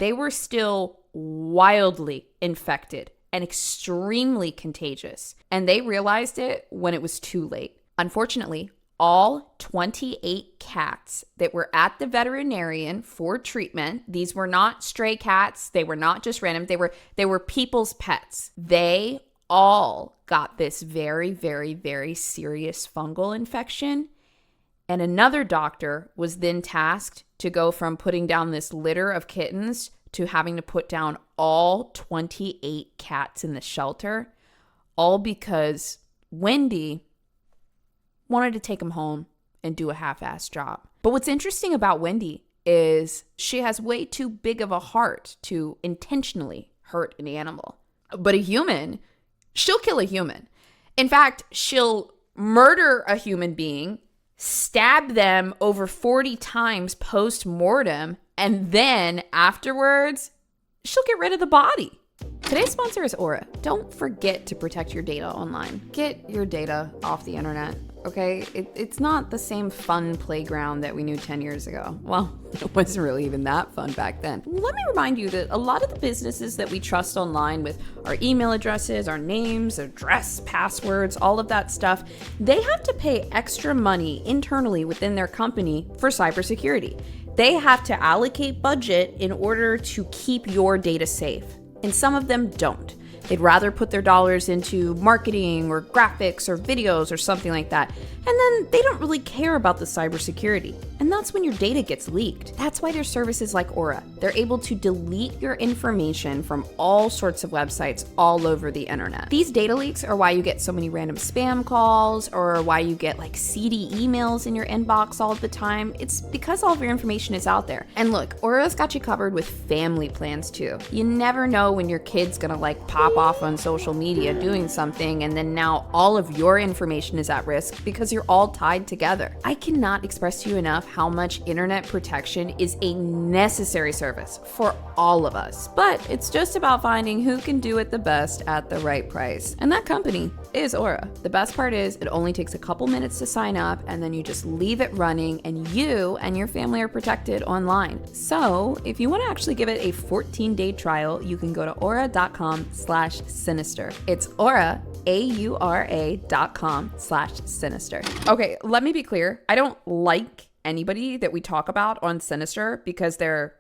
they were still wildly infected and extremely contagious. And they realized it when it was too late. Unfortunately, all 28 cats that were at the veterinarian for treatment, these were not stray cats, they were not just random, they were people's pets. They all got this very, very, very serious fungal infection. And another doctor was then tasked to go from putting down this litter of kittens to having to put down all 28 cats in the shelter, all because Wendi wanted to take them home and do a half-assed job. But what's interesting about Wendi is she has way too big of a heart to intentionally hurt an animal. But a human, she'll kill a human. In fact, she'll murder a human being, stab them over 40 times post-mortem, and then afterwards, she'll get rid of the body. Today's sponsor is Aura. Don't forget to protect your data online. Get your data off the internet, okay? It's not the same fun playground that we knew 10 years ago. Well, it wasn't really even that fun back then. Let me remind you that a lot of the businesses that we trust online with our email addresses, our names, address, passwords, all of that stuff, they have to pay extra money internally within their company for cybersecurity. They have to allocate budget in order to keep your data safe. And some of them don't. They'd rather put their dollars into marketing or graphics or videos or something like that. And then they don't really care about the cybersecurity. And that's when your data gets leaked. That's why there's services like Aura. They're able to delete your information from all sorts of websites all over the internet. These data leaks are why you get so many random spam calls or why you get like seedy emails in your inbox all the time. It's because all of your information is out there. And look, Aura's got you covered with family plans too. You never know when your kid's gonna like pop off on social media doing something and then now all of your information is at risk because you're all tied together. I cannot express to you enough how much internet protection is a necessary service for all of us. But it's just about finding who can do it the best at the right price. And that company is Aura. The best part is it only takes a couple minutes to sign up and then you just leave it running and you and your family are protected online. So if you want to actually give it a 14-day trial, you can go to aura.com/sinister. It's Aura, AURA.com/sinister. Okay, let me be clear. I don't like anybody that we talk about on Sinister because they're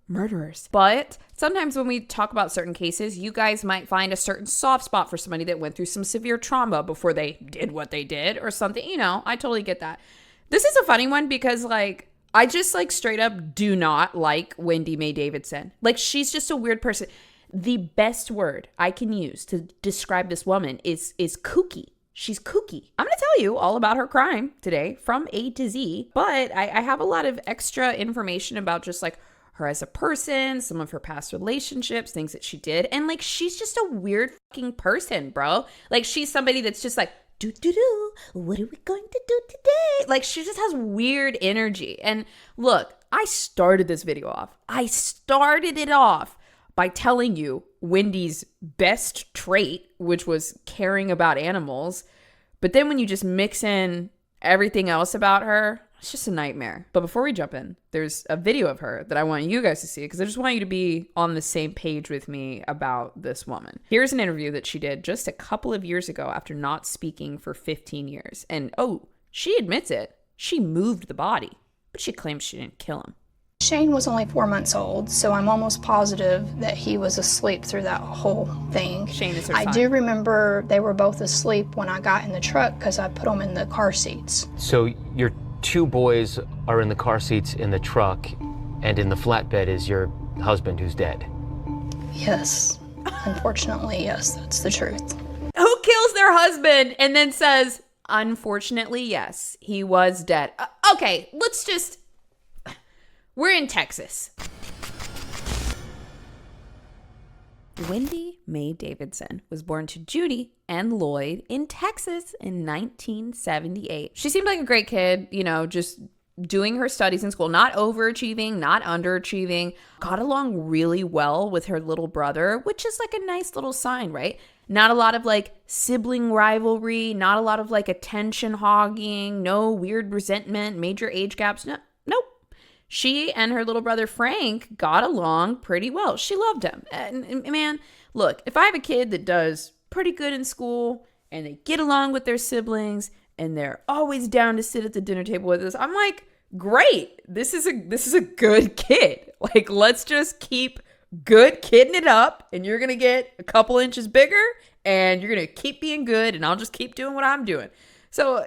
murderers. But sometimes when we talk about certain cases, you guys might find a certain soft spot for somebody that went through some severe trauma before they did what they did or something. You know, I totally get that. This is a funny one because like, I just like straight up do not like Wendi Mae Davidson. Like she's just a weird person. The best word I can use to describe this woman is kooky. She's kooky. I'm going to tell you all about her crime today from A to Z, but I have a lot of extra information about just like her as a person, some of her past relationships, things that she did. And like, she's just a weird fucking person, bro. Like she's somebody that's just like, what are we going to do today? Like she just has weird energy. And look, I started this video off. I started it off by telling you Wendy's best trait, which was caring about animals. But then when you just mix in everything else about her, it's just a nightmare. But before we jump in, there's a video of her that I want you guys to see because I just want you to be on the same page with me about this woman. Here's an interview that she did just a couple of years ago after not speaking for 15 years. And oh, she admits it. She moved the body, but she claims she didn't kill him. Shane was only 4 months old, so I'm almost positive that he was asleep through that whole thing. Shane is her son. I do remember they were both asleep when I got in the truck because I put them in the car seats. So your two boys are in the car seats in the truck, and in the flatbed is your husband who's dead? Yes. Unfortunately, yes, that's the truth. Who kills their husband and then says, unfortunately, yes, he was dead? Okay, let's just... We're in Texas. Wendi Mae Davidson was born to Judy and Lloyd in Texas in 1978. She seemed like a great kid, you know, just doing her studies in school, not overachieving, not underachieving, got along really well with her little brother, which is like a nice little sign, right? Not a lot of like sibling rivalry, not a lot of like attention hogging, no weird resentment, major age gaps. Nope. She and her little brother Frank got along pretty well. She loved him. And man, look, if I have a kid that does pretty good in school and they get along with their siblings and they're always down to sit at the dinner table with us, I'm like, great. This is a good kid. Like, let's just keep good kidding it up, and you're going to get a couple inches bigger and you're going to keep being good, and I'll just keep doing what I'm doing. So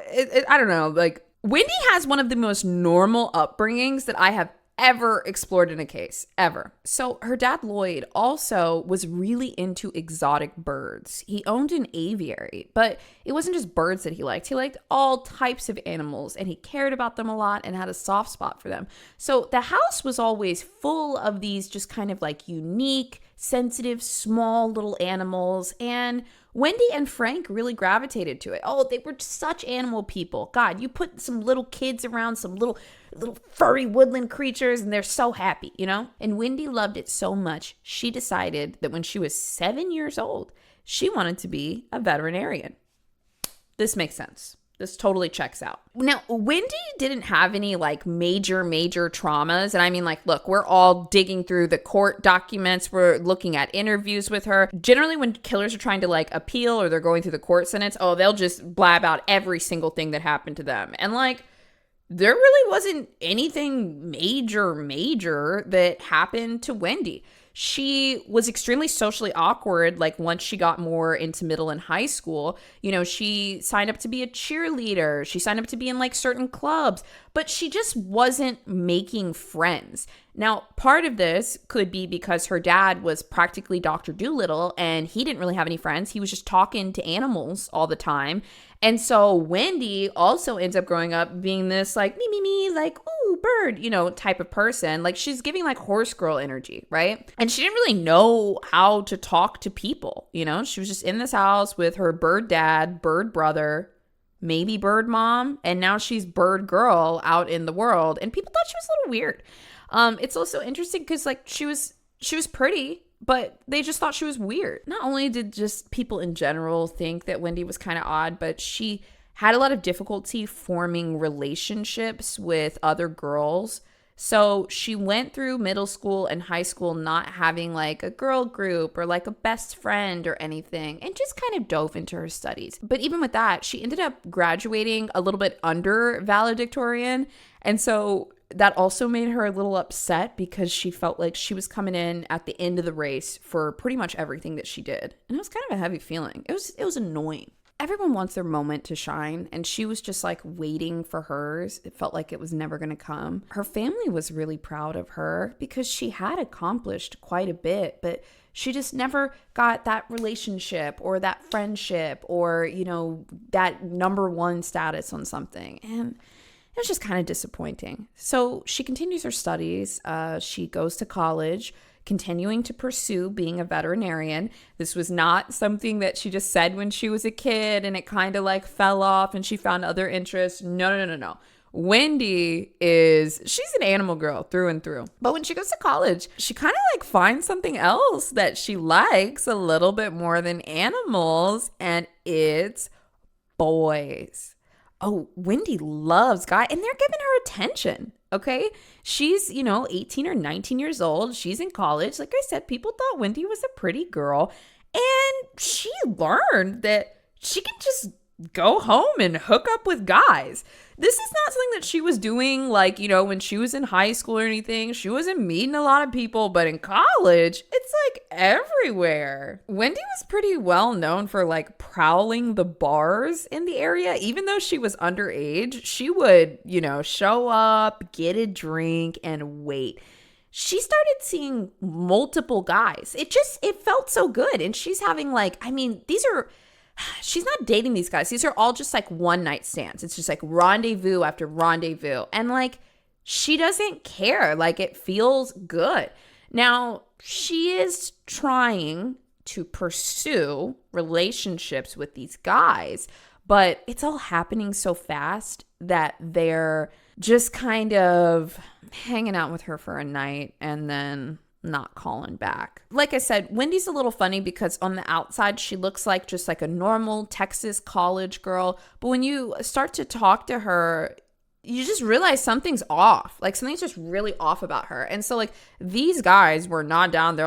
I don't know, like, Wendi has one of the most normal upbringings that I have ever explored in a case, ever. So her dad, Lloyd, also was really into exotic birds. He owned an aviary, but it wasn't just birds that he liked. He liked all types of animals, and he cared about them a lot and had a soft spot for them. So the house was always full of these just kind of like unique, sensitive, small little animals, and Wendi and Frank really gravitated to it. Oh, they were such animal people. God, you put some little kids around some little furry woodland creatures and they're so happy, you know? And Wendi loved it so much, she decided that when she was 7 years old, she wanted to be a veterinarian. This makes sense. This totally checks out. Now, Wendi didn't have any like major traumas. And I mean, like, look, we're all digging through the court documents. We're looking at interviews with her. Generally, when killers are trying to like appeal or they're going through the court sentence, oh, they'll just blab out every single thing that happened to them. And like, there really wasn't anything major that happened to Wendi. She was extremely socially awkward, like once she got more into middle and high school. You know, she signed up to be a cheerleader. She signed up to be in like certain clubs, but she just wasn't making friends. Now, part of this could be because her dad was practically Dr. Dolittle and he didn't really have any friends. He was just talking to animals all the time. And so Wendi also ends up growing up being this like me, like, ooh, bird, you know, type of person. Like she's giving like horse girl energy, right? And she didn't really know how to talk to people, you know? She was just in this house with her bird dad, bird brother, maybe bird mom, and now she's bird girl out in the world. And people thought she was a little weird. It's also interesting because like she was pretty, but they just thought she was weird. Not only did just people in general think that Wendi was kind of odd, but she had a lot of difficulty forming relationships with other girls. So she went through middle school and high school not having like a girl group or like a best friend or anything, and just kind of dove into her studies. But even with that, she ended up graduating a little bit under valedictorian. And so that also made her a little upset because she felt like she was coming in at the end of the race for pretty much everything that she did. And it was kind of a heavy feeling. It was annoying. Everyone wants their moment to shine, and she was just like waiting for hers. It felt like it was never going to come. Her family was really proud of her because she had accomplished quite a bit, but she just never got that relationship or that friendship or, you know, that number one status on something. And it was just kind of disappointing. So she continues her studies. She goes to college, continuing to pursue being a veterinarian. This was not something that she just said when she was a kid and it kind of like fell off and she found other interests. No. Wendi she's an animal girl through and through. But when she goes to college, she kind of like finds something else that she likes a little bit more than animals, and it's boys. Oh, Wendi loves guys, and they're giving her attention, okay? She's, 18 or 19 years old. She's in college. Like I said, people thought Wendi was a pretty girl, and she learned that she can just go home and hook up with guys. This is not something that she was doing like, when she was in high school or anything. She wasn't meeting a lot of people, but in college, it's like everywhere. Wendi was pretty well known for like prowling the bars in the area. Even though she was underage, she would, show up, get a drink, and wait. She started seeing multiple guys. It felt so good. And she's having she's not dating these guys. These are all just like one night stands. It's just like rendezvous after rendezvous. And like, she doesn't care. Like, it feels good. Now, she is trying to pursue relationships with these guys, but it's all happening so fast that they're just kind of hanging out with her for a night and then not calling back. Like I said, Wendi's a little funny because on the outside, she looks like just like a normal Texas college girl. But when you start to talk to her, you just realize something's off. Like something's just really off about her. And so like these guys were not down. They're